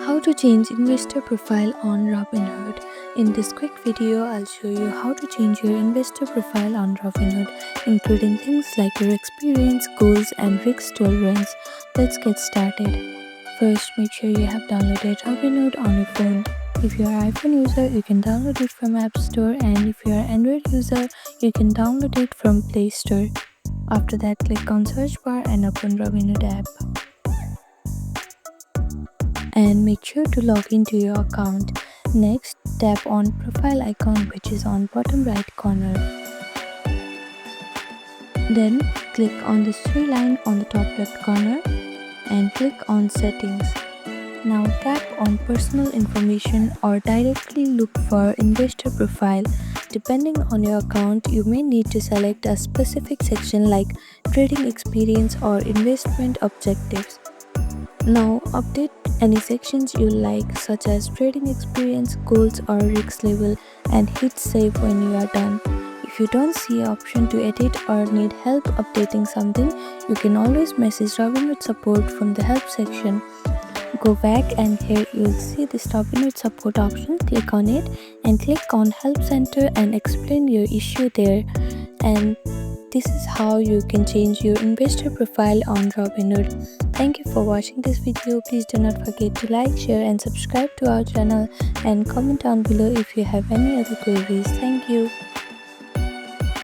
How to change investor profile on Robinhood. In this quick video, I'll show you how to change your investor profile on Robinhood, including things like your experience, goals, and risk tolerance. Let's get started. First, make sure you have downloaded Robinhood on your phone. If you're an iPhone user, you can download it from App Store, and if you're an Android user, you can download it from Play Store. After that, click on search bar and open Robinhood app. And make sure to log into your account. Next, tap on profile icon, which is on bottom right corner. Then click on this three line on the top left corner and click on settings. Now tap on personal information or directly look for investor profile. Depending on your account, you may need to select a specific section like trading experience or investment objectives. Now update any sections you like, such as trading experience, goals, or risk level, and hit save when you are done. If you don't see an option to edit or need help updating something, you can always message Robinhood support from the help section. Go back and here you'll see this Robinhood support option. Click on it and click on help center and explain your issue there. And this is how you can change your investor profile on Robinhood. Thank you for watching this video. Please do not forget to like, share, and subscribe to our channel, and comment down below if you have any other queries. Thank you.